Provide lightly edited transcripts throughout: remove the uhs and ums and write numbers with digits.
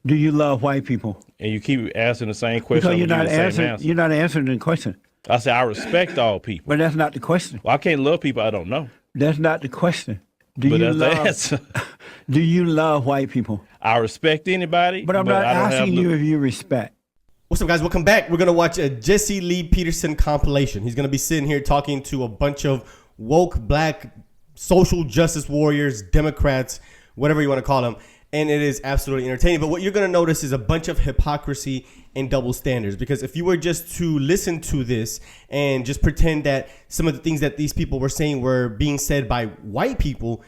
Do you love white people? And you keep asking the same question. Because Answer. you're not answering the question. I say I respect all people. But that's not the question. Well, I can't love people I don't know. That's not the question. But that's the answer. Do you love white people? I respect anybody. But I'm not asking you if you respect. What's up, guys? Welcome back. We're going to watch a Jesse Lee Peterson compilation. He's going to be sitting here talking to a bunch of woke black social justice warriors, Democrats, whatever you want to call them. And it is absolutely entertaining. But what you're going to notice is a bunch of hypocrisy and double standards. Because if you were just to listen to this and just pretend that some of the things that these people were saying were being said by white people,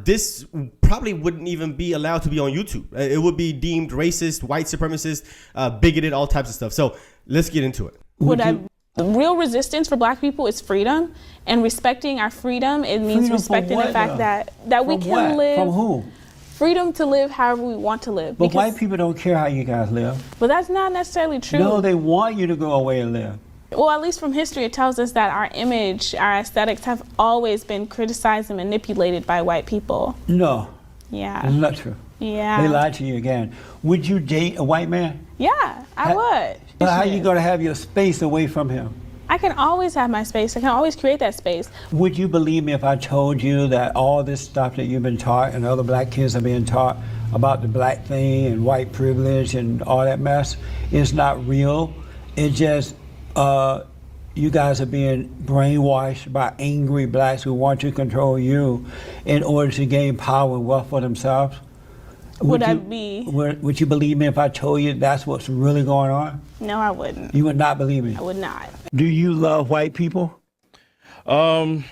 this probably wouldn't even be allowed to be on YouTube. It would be deemed racist, white supremacist, bigoted, all types of stuff. So let's get into it. The real resistance for black people is freedom, and respecting our freedom. It means freedom respecting the fact that we can live. From who? Freedom to live however we want to live. But white people don't care how you guys live. But that's not necessarily true. No, they want you to go away and live. Well, at least from history, it tells us that our image, our aesthetics have always been criticized and manipulated by white people. No. Yeah. It's not true. Yeah. They lied to you again. Would you date a white man? Yeah, I would. But how are you going to have your space away from him? I can always have my space. I can always create that space. Would you believe me if I told you that all this stuff that you've been taught and other black kids are being taught about the black thing and white privilege and all that mess is not real? It's just you guys are being brainwashed by angry blacks who want to control you in order to gain power and wealth for themselves. Would you believe me if I told you that's what's really going on? No, I wouldn't. You would not believe me? I would not. Do you love white people? If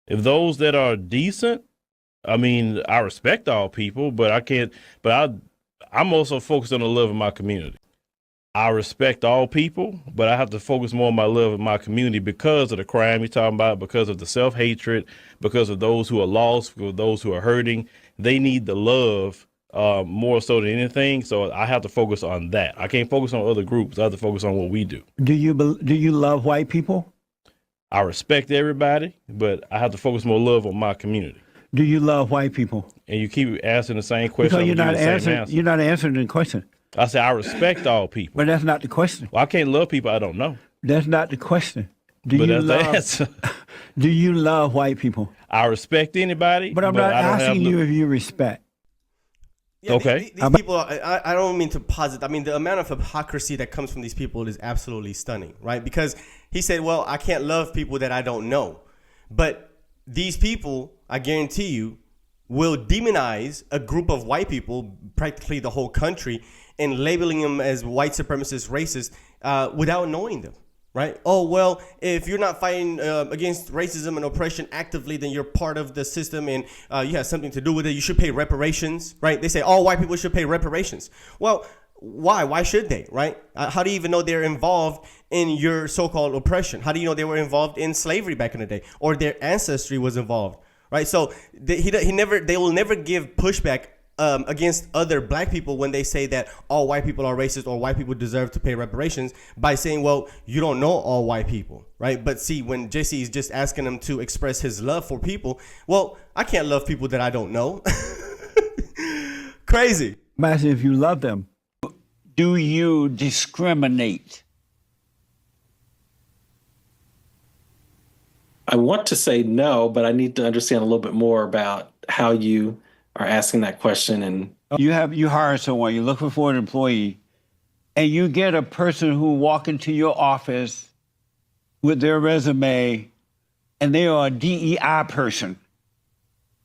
those that are decent, I mean, I respect all people, but I can't, I'm also focused on the love of my community. I respect all people, but I have to focus more on my love of my community because of the crime you're talking about, because of the self-hatred, because of those who are lost, for those who are hurting. They need the love more so than anything. So I have to focus on that. I can't focus on other groups. I have to focus on what we do. Do you love white people? I respect everybody, but I have to focus more love on my community. Do you love white people? And you keep asking the same question. Because you're not answering the question. I say I respect all people. But that's not the question. Well, I can't love people I don't know. That's not the question. That's the answer. Do you love white people? I respect anybody. But I'm not asking you if you respect. Yeah, okay. These people, I don't mean to posit. I mean, the amount of hypocrisy that comes from these people is absolutely stunning, right? Because he said, well, I can't love people that I don't know. But these people, I guarantee you, will demonize a group of white people, practically the whole country, and labeling them as white supremacist, racist, without knowing them, right? Oh, well, if you're not fighting against racism and oppression actively, then you're part of the system and you have something to do with it. You should pay reparations, right? They say all white people should pay reparations. Well, why? Why should they, right? How do you even know they're involved in your so-called oppression? How do you know they were involved in slavery back in the day or their ancestry was involved, right? So they will never give pushback against other black people when they say that all white people are racist or white people deserve to pay reparations by saying, well, you don't know all white people, right? But see, when Jesse is just asking him to express his love for people, well, I can't love people that I don't know. Crazy. Imagine if you love them. Do you discriminate? I want to say no, but I need to understand a little bit more about how you are asking that question. And you hire someone, you're looking for an employee, and you get a person who walk into your office with their resume, and they are a DEI person.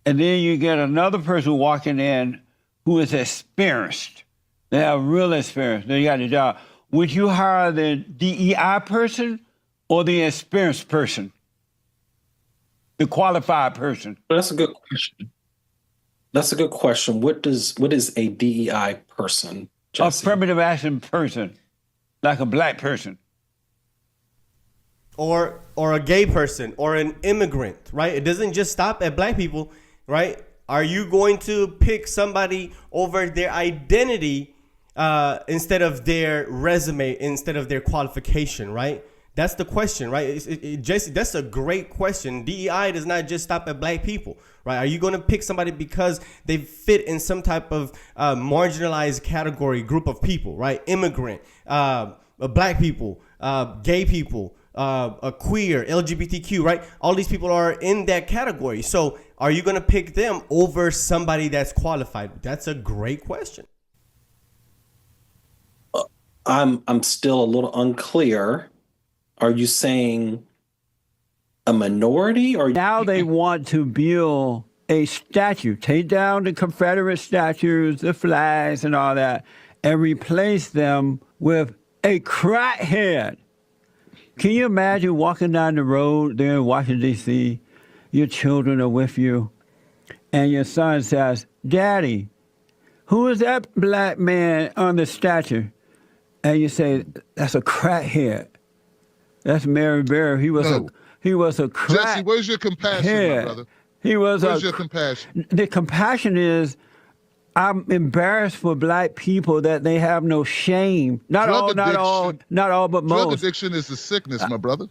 And then you get another person walking in who is experienced. They have real experience. They got the job. Would you hire the DEI person or the experienced person? The qualified person? That's a good question. That's a good question. What is a DEI person, Jesse? A primitive action person, like a black person. Or a gay person or an immigrant, right? It doesn't just stop at black people, right? Are you going to pick somebody over their identity instead of their resume, instead of their qualification, right? That's the question, right? Jesse, that's a great question. DEI does not just stop at black people, right? Are you going to pick somebody because they fit in some type of marginalized category, group of people, right? Immigrant, black people, gay people, queer, LGBTQ, right? All these people are in that category. So are you going to pick them over somebody that's qualified? That's a great question. I'm still a little unclear. Are you saying a minority or Now they want to build a statue, take down the Confederate statues, the flags and all that, and replace them with a crackhead. Can you imagine walking down the road there in Washington, D.C., your children are with you, and your son says, Daddy, who is that black man on the statue? And you say, that's a crackhead. That's Mary Bear. He was a crack. Jesse, where's your compassion, my brother? Where's your compassion? The compassion is, I'm embarrassed for black people that they have no shame. Not all, but most. Drug addiction is a sickness, my brother.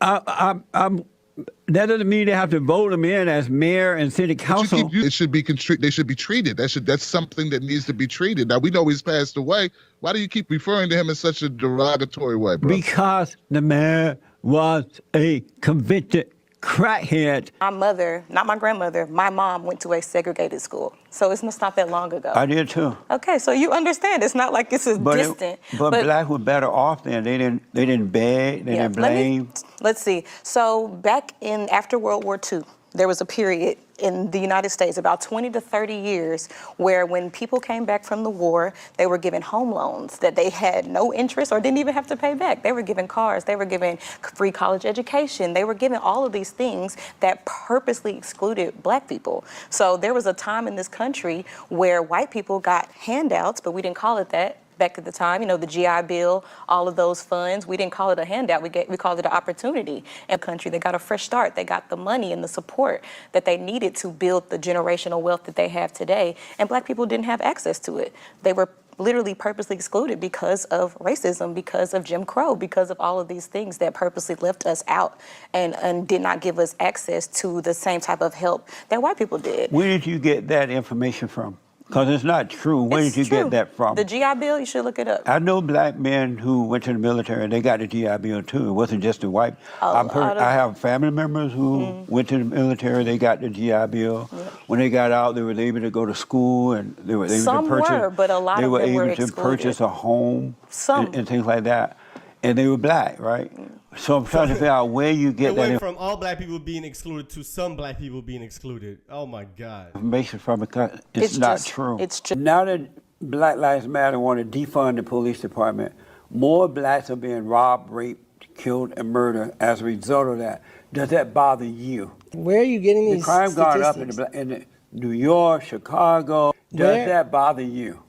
That doesn't mean they have to vote them in as mayor and city council. It should be they should be treated. That's something that needs to be treated. Now we know he's passed away. Why do you keep referring to him in such a derogatory way, bro? Because the mayor was a convicted crackhead. My mother, not my grandmother, my mom went to a segregated school. So it's not that long ago. I did too. Okay, so you understand it's not like this is distant. But black were better off then. They didn't beg, they didn't blame. Let's see. So back after World War II, there was a period in the United States, about 20 to 30 years, where when people came back from the war, they were given home loans that they had no interest or didn't even have to pay back. They were given cars, they were given free college education, they were given all of these things that purposely excluded black people. So there was a time in this country where white people got handouts, but we didn't call it that. Back at the time, the GI Bill, all of those funds, we didn't call it a handout, we called it an opportunity. In the country, they got a fresh start. They got the money and the support that they needed to build the generational wealth that they have today. And black people didn't have access to it. They were literally purposely excluded because of racism, because of Jim Crow, because of all of these things that purposely left us out and did not give us access to the same type of help that white people did. Where did you get that information from? Because it's not true. Where did you get that from? The GI Bill, you should look it up. I know black men who went to the military and they got the GI Bill too. It wasn't just the white. I have family members who went to the military, they got the GI Bill. Yeah. When they got out, they were able to go to school and they were able to purchase. Some were, but a lot of them were excluded. They were able to purchase a home and things like that. And they were black, right? So I'm trying to figure out where you get that. It went from all black people being excluded to some black people being excluded. Oh my God. Information from it's not true. It's just now that Black Lives Matter want to defund the police department, more blacks are being robbed, raped, killed, and murdered as a result of that. Does that bother you? Where are you getting these statistics? The crime gone up in New York, Chicago. Does that bother you?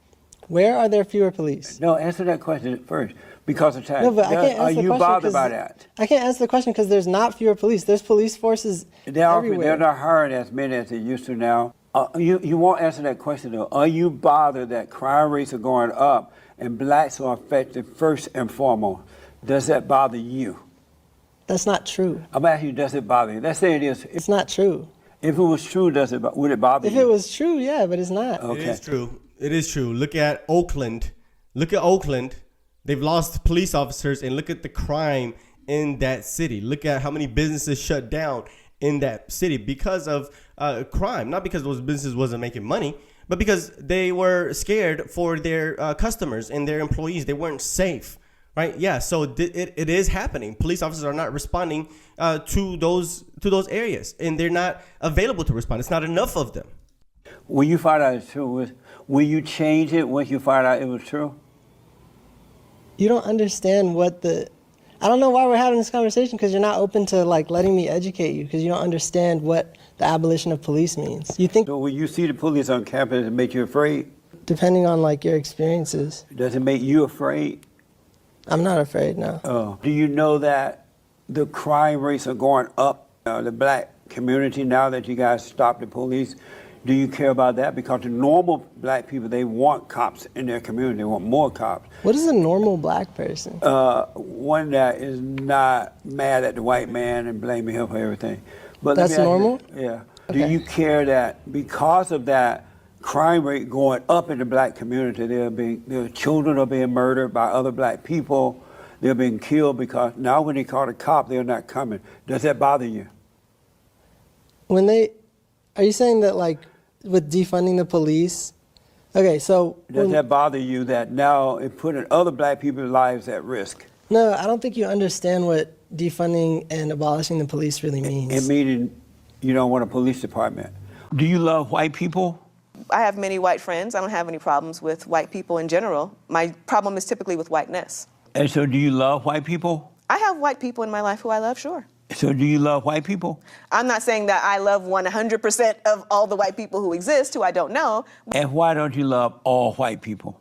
Where are there fewer police? No, answer that question first. Because of time. No, but I can't answer are the you question bothered by that? I can't answer the question because there's not fewer police. There's police forces everywhere. They're not hiring as many as they used to now. You won't answer that question though. Are you bothered that crime rates are going up and blacks are affected first and foremost? Does that bother you? That's not true. I'm asking you, does it bother you? Let's say it is. It's not true. If it was true, would it bother you? If it was true, yeah, but it's not. Okay. It is true. It is true. Look at Oakland. They've lost police officers, and look at the crime in that city. Look at how many businesses shut down in that city because of crime. Not because those businesses wasn't making money, but because they were scared for their customers and their employees. They weren't safe, right? Yeah, so it is happening. Police officers are not responding to those areas, and they're not available to respond. It's not enough of them. When you find out it's true, will you change it once you find out it was true? You don't understand I don't know why we're having this conversation because you're not open to letting me educate you because you don't understand what the abolition of police means. You think. So when you see the police on campus, it make you afraid? Depending on your experiences. Does it make you afraid? I'm not afraid, no. Oh. Do you know that the crime rates are going up? The black community, now that you guys stopped the police, Do you care about that? Because the normal black people, they want cops in their community. They want more cops. What is a normal black person? One that is not mad at the white man and blaming him for everything. But let That's me ask you- normal? Yeah. Okay. Do you care that because of that crime rate going up in the black community, their children are being murdered by other black people, they're being killed because now when they call a cop, they're not coming. Does that bother you? Are you saying that like with defunding the police? Okay, so Does that bother you that now it's putting other black people's lives at risk? no, I don't think you understand what defunding and abolishing the police really means. It meaning you don't want a police department. Do you love white people? I have many white friends. I don't have any problems with white people in general. My problem is typically with whiteness. And so do you love white people? I have white people in my life who I love, sure. So do you love white people? I'm not saying that I love 100% of all the white people who exist, who I don't know. And why don't you love all white people?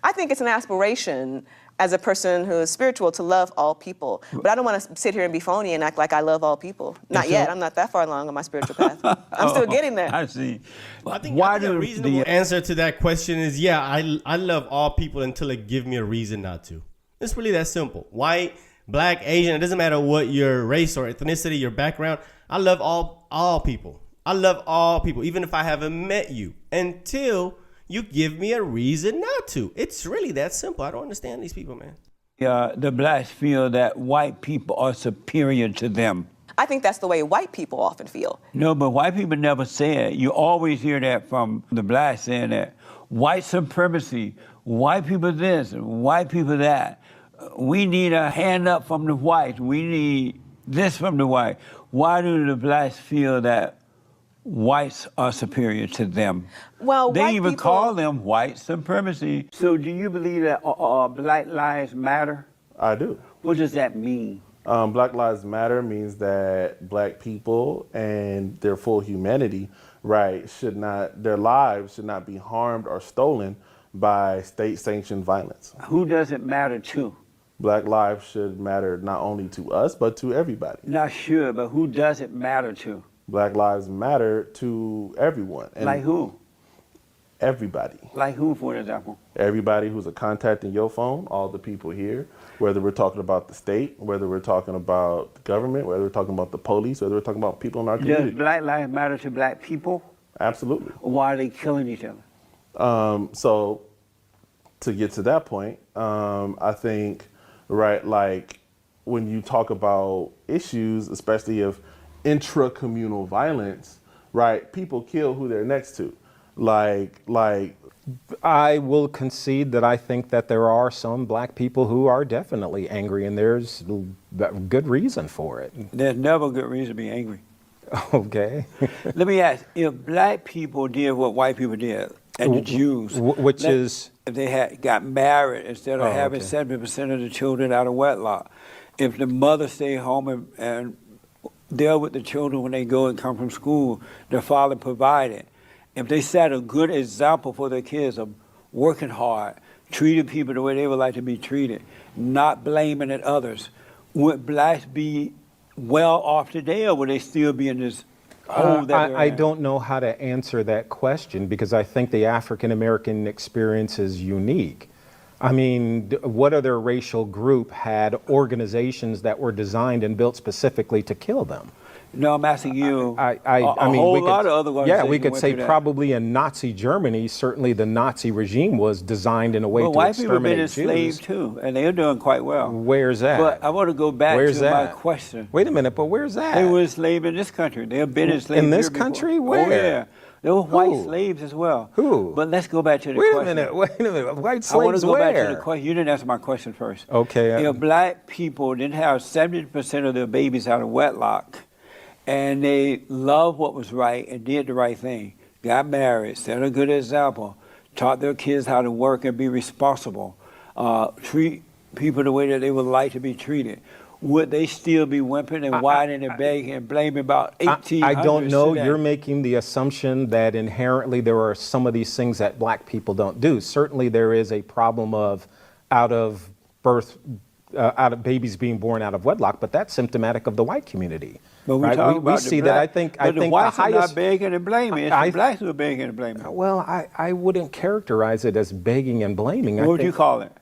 I think it's an aspiration as a person who is spiritual to love all people. But I don't want to sit here and be phony and act like I love all people. Not yet. I'm not that far along on my spiritual path. I'm still getting there. I see. I think a reasonable answer to that question is, yeah, I love all people until it give me a reason not to. It's really that simple. White, black, Asian, it doesn't matter what your race or ethnicity, your background. I love all people. I love all people, even if I haven't met you, until you give me a reason not to. It's really that simple. I don't understand these people, man. The blacks feel that white people are superior to them. I think that's the way white people often feel. No, but white people never say it. You always hear that from the blacks saying that white supremacy, white people this, white people that. We need a hand up from the whites. We need this from the white. Why do the blacks feel that whites are superior to them? Well, they white even people call them white supremacy. So do you believe that Black Lives Matter? I do. What does that mean? Black Lives Matter means that black people and their full humanity, right, their lives should not be harmed or stolen by state-sanctioned violence. Who does it matter to? Black lives should matter not only to us, but to everybody. Not sure, but who does it matter to? Black lives matter to everyone. And like who? Everybody. Like who, for example? Everybody who's a contact in your phone, all the people here, whether we're talking about the state, whether we're talking about the government, whether we're talking about the police, whether we're talking about people in our community. Does Black lives matter to black people? Absolutely. Why are they killing each other? So to get to that point, I think, right, like when you talk about issues, especially of intra-communal violence, right, people kill who they're next to. Like I will concede that I think that there are some black people who are definitely angry, and there's good reason for it. There's never a good reason to be angry. Okay. Let me ask, if black people did what white people did, and the Jews, which is if they got married instead of having 70% of the children out of wedlock, if the mother stayed home and deal with the children when they go and come from school, their father provided. If they set a good example for their kids of working hard, treating people the way they would like to be treated, not blaming at others, would blacks be well off today, or would they still be in this hole that they're I in? don't know how to answer that question, because I think the African American experience is unique. I mean, what other racial group had organizations that were designed and built specifically to kill them? No, I'm asking you. I mean, whole lot of other yeah, we organizations could went say through that. probably in Nazi Germany, certainly the Nazi regime was designed in a way Well, to white people have been exterminate enslaved Jews. too, and they're doing quite well. Where's that? But I want to go back Where's to my that? question. Wait a minute, but where's that? They were enslaved in this country. They have been enslaved in this here before. country? Oh, Where? yeah. There were white Who? slaves as well. Who? But let's go back to the Wait a question. minute, wait a minute. White I want to slaves go back to the where? question. You didn't answer my question first. Okay. If black people didn't have 70% of their babies out of wedlock, and they loved what was right and did the right thing, got married, set a good example, taught their kids how to work and be responsible, treat people the way that they would like to be treated, would they still be whimpering and whining and begging and blaming about 1800s? I don't know. today? You're making the assumption that inherently there are some of these things that black people don't do. Certainly there is a problem of out of birth out of babies being born out of wedlock, but that's symptomatic of the white community. But we right? talk we about see the that. black, I but the think whites the are highest. not begging and blaming. It's the blacks who are begging and blaming. Well, I wouldn't characterize it as begging and blaming. What would you call it?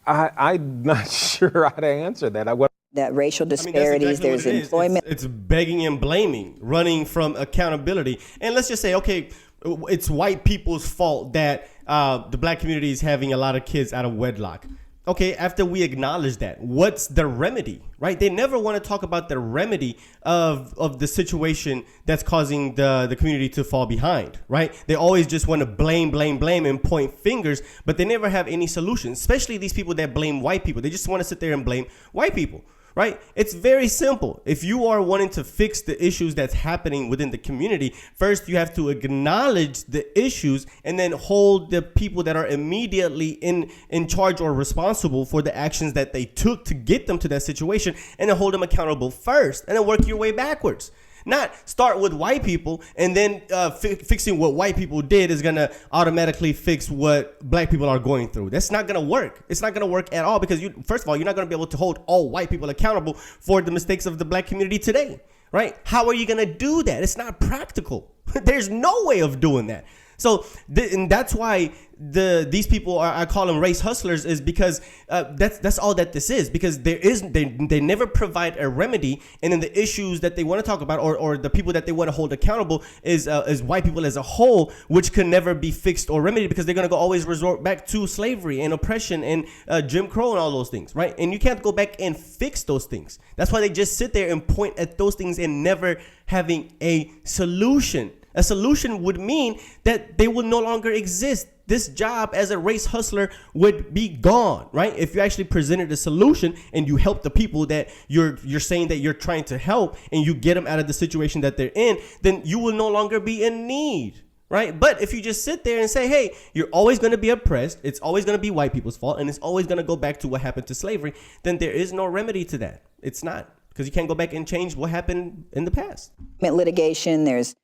I'm not sure how to answer that. That racial I mean, that's disparities, exactly there's what it is. employment. It's begging and blaming, running from accountability. And let's just say, okay, it's white people's fault that the black community is having a lot of kids out of wedlock. Okay, after we acknowledge that, what's the remedy, right? They never want to talk about the remedy of the situation that's causing the community to fall behind, right? They always just want to blame and point fingers, but they never have any solutions, especially these people that blame white people. They just want to sit there and blame white people. Right? It's very simple. If you are wanting to fix the issues that's happening within the community, first you have to acknowledge the issues and then hold the people that are immediately in charge or responsible for the actions that they took to get them to that situation, and then hold them accountable first, and then work your way backwards. Not start with white people and then fixing what white people did is going to automatically fix what black people are going through. That's not going to work. It's not going to work at all because, first of all, you're not going to be able to hold all white people accountable for the mistakes of the black community today, right? How are you going to do that? It's not practical. There's no way of doing that. So, and that's why these people I call them race hustlers, is because that's all that this is. Because they never provide a remedy, and then the issues that they want to talk about or the people that they want to hold accountable is white people as a whole, which can never be fixed or remedied because they're gonna always resort back to slavery and oppression and Jim Crow and all those things, right? And you can't go back and fix those things. That's why they just sit there and point at those things and never having a solution. A solution would mean that they will no longer exist. This job as a race hustler would be gone, right? If you actually presented a solution and you help the people that you're saying that you're trying to help, and you get them out of the situation that they're in, then you will no longer be in need, right? But if you just sit there and say, hey, you're always going to be oppressed, it's always going to be white people's fault, and it's always going to go back to what happened to slavery, then there is no remedy to that. It's not, because you can't go back and change what happened in the past. Litigation, there's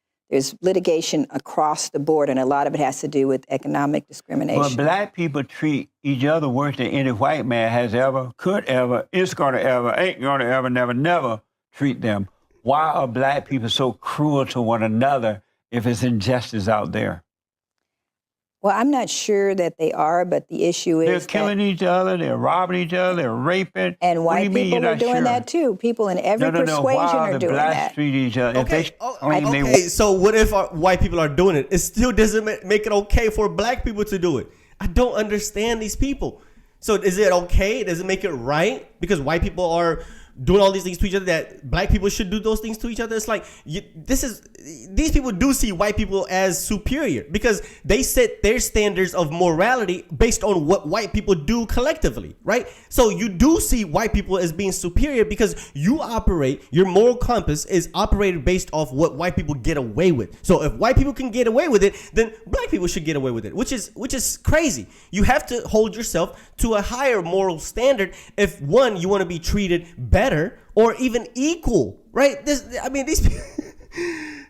litigation across the board, and a lot of it has to do with economic discrimination. Well, black people treat each other worse than any white man has ever, could ever, is going to ever, ain't going to ever, never treat them. Why are black people so cruel to one another if it's injustice out there? Well, I'm not sure that they are, but the issue is they're killing each other, they're robbing each other, they're raping. And white people are doing that too. People in every persuasion are doing that. Treat each other. Okay, so what if white people are doing it? It still doesn't make it okay for black people to do it. I don't understand these people. So is it okay? Does it make it right? Because white people are doing all these things to each other that black people should do those things to each other. It's like these people do see white people as superior because they set their standards of morality based on what white people do collectively, right? So you do see white people as being superior because your moral compass is operated based off what white people get away with. So if white people can get away with it, then black people should get away with it, which is crazy. You have to hold yourself to a higher moral standard if, one, you want to be treated better or even equal, right? These people,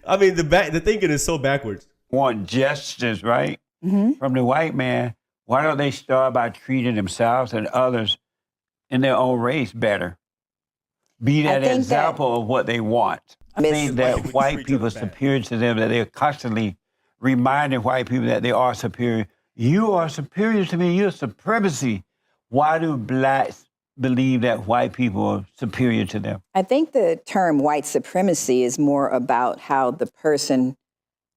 the thinking is so backwards. Want justice, right? Mm-hmm. From the white man. Why don't they start by treating themselves and others in their own race better? Be that example of what they want. I think that white people are superior to them, that they're constantly reminding white people that they are superior. You are superior to me. You're supremacy. Why do blacks believe that white people are superior to them? I think the term white supremacy is more about how the person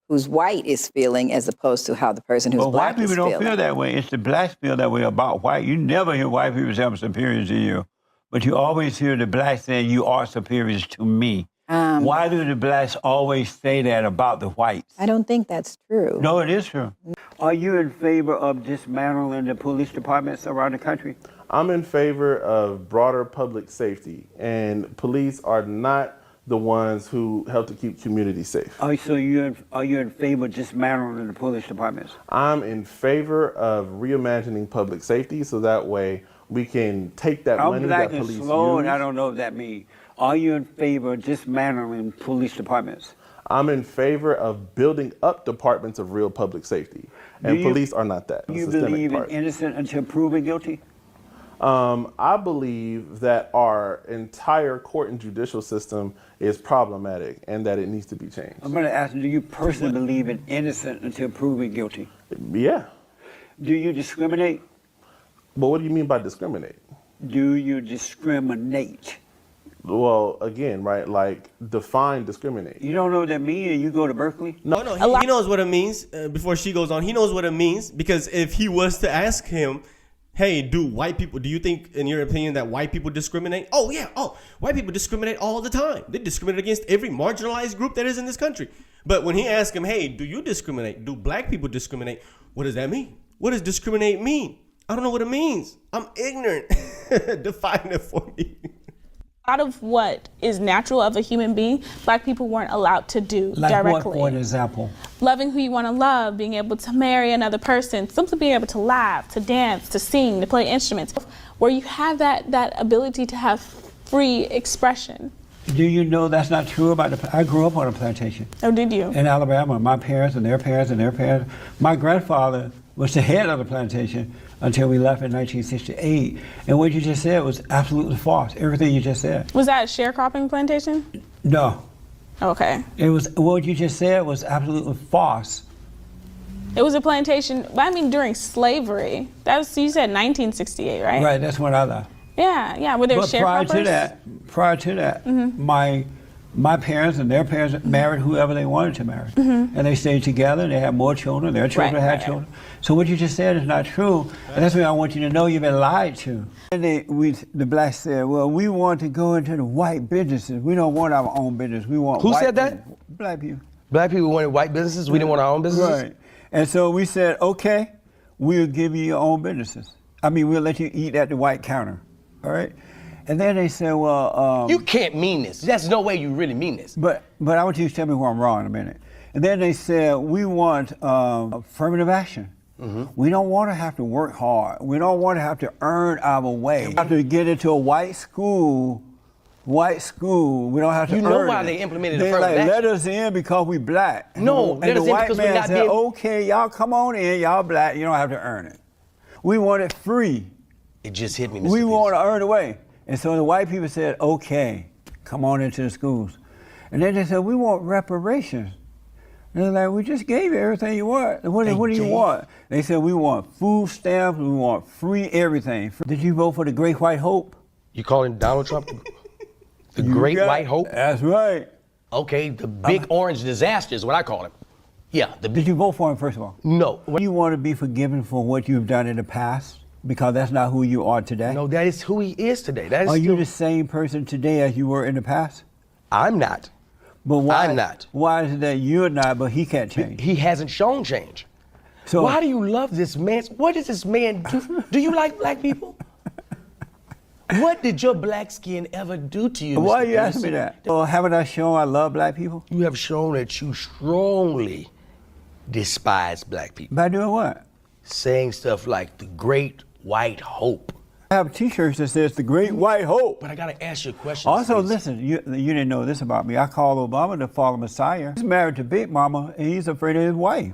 who's white is feeling as opposed to how the person who's black is feeling. White people don't feel that way. It's the blacks feel that way about white. You never hear white people say I'm superior to you, but you always hear the blacks saying you are superior to me. Why do the blacks always say that about the whites? I don't think that's true. No, it is true. Are you in favor of dismantling the police departments around the country? I'm in favor of broader public safety, and police are not the ones who help to keep communities safe. Oh, so are you in favor of dismantling the police departments? I'm in favor of reimagining public safety so that way we can take that money that police use. And I don't know what that means. Are you in favor of dismantling police departments? I'm in favor of building up departments of real public safety, and police are not that. Do you believe in innocent until proven guilty? I believe that our entire court and judicial system is problematic and that it needs to be changed. I'm going to ask you, do you personally believe in innocent until proven guilty? Yeah. Do you discriminate? But what do you mean by discriminate? Do you discriminate? Well, again, right, like define discriminate. You don't know what that means and you go to Berkeley? No, he knows what it means. Before she goes on, he knows what it means, because if he was to ask him, hey, do you think, in your opinion, that white people discriminate? Oh, yeah. Oh, white people discriminate all the time. They discriminate against every marginalized group that is in this country. But when he asked him, hey, do you discriminate? Do black people discriminate? What does that mean? What does discriminate mean? I don't know what it means. I'm ignorant. Define it for me. Out of what is natural of a human being, black people weren't allowed to do like directly. What, for example? Loving who you want to love, being able to marry another person, simply being able to laugh, to dance, to sing, to play instruments, where you have that ability to have free expression. Do you know that's not true about I grew up on a plantation. Oh, did you? In Alabama. My parents and their parents and their parents. My grandfather was the head of the plantation until we left in 1968. And what you just said was absolutely false. Everything you just said. Was that a sharecropping plantation? No. Okay. It was, what you just said was absolutely false. It was a plantation, but I mean during slavery. That was, you said 1968, right? Right, that's when I left. Yeah. Were there sharecroppers? Prior to that, my parents and their parents married whoever they wanted to marry. And they stayed together, they had more children, their children had children. So what you just said is not true. And that's why I want you to know you've been lied to. And the blacks said, well, we want to go into the white businesses. We don't want our own business. We want Who white said that? business. Black people. Black people wanted white businesses? We didn't want our own businesses? Right. And so we said, okay, we'll give you your own businesses. I mean, we'll let you eat at the white counter. All right? And then they said, well... you can't mean this. There's no way you really mean this. But I want you to tell me where I'm wrong in a minute. And then they said, we want affirmative action. We don't want to have to work hard. We don't want to have to earn our way. We have to get into a white school. We don't have to earn You know why they implemented affirmative action? Let us in because we black. No, and the white man said, being... okay, y'all come on in, y'all black, you don't have to earn it. We want it free. It just hit me, Mr. We want to earn away. And so the white people said, okay, come on into the schools. And then they said, we want reparations. And they're like, we just gave you everything you want. What do you want? They said, we want food stamps, we want free everything. Did you vote for the Great White Hope? You calling Donald Trump the Great White Hope? That's right. Okay, the big orange disaster is what I call him. Yeah. Did you vote for him, first of all? No. Do you want to be forgiven for what you've done in the past? Because that's not who you are today? No, that is who he is today. Are you the same person today as you were in the past? I'm not. But why? I'm not. Why is it that you're not, but he can't change? He hasn't shown change. So why do you love this man? What does this man do? Do you like black people? What did your black skin ever do to you? Why Mr. you asking me that? Well, haven't I shown I love black people? You have shown that you strongly despise black people. By doing what? Saying stuff like the Great White Hope. I have T-shirts that says the Great White Hope. But I gotta ask you a question. Also, listen, you didn't know this about me. I call Obama the fallen messiah. He's married to Big Mama, and he's afraid of his wife.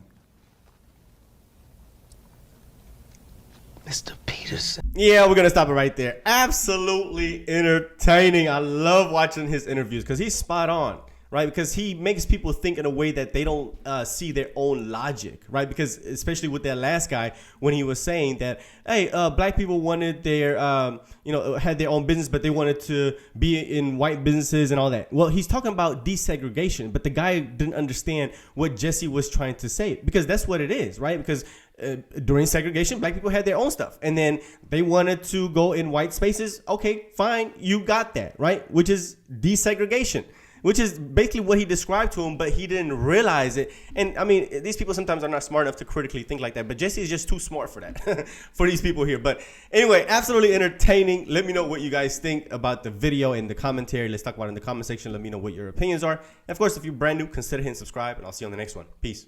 Mr. Peterson. Yeah, we're gonna stop it right there. Absolutely entertaining. I love watching his interviews because he's spot on, right? Because he makes people think in a way that they don't see their own logic, right? Because especially with that last guy, when he was saying that, hey, black people wanted their, had their own business, but they wanted to be in white businesses and all that. Well, he's talking about desegregation, but the guy didn't understand what Jesse was trying to say, because that's what it is, right? Because during segregation, black people had their own stuff, and then they wanted to go in white spaces. Okay, fine, you got that, right? Which is desegregation, which is basically what he described to him, but he didn't realize it. And I mean, these people sometimes are not smart enough to critically think like that, but Jesse is just too smart for that, for these people here. But anyway, absolutely entertaining. Let me know what you guys think about the video and the commentary. Let's talk about it in the comment section. Let me know what your opinions are. And of course, if you're brand new, consider hitting subscribe, and I'll see you on the next one. Peace.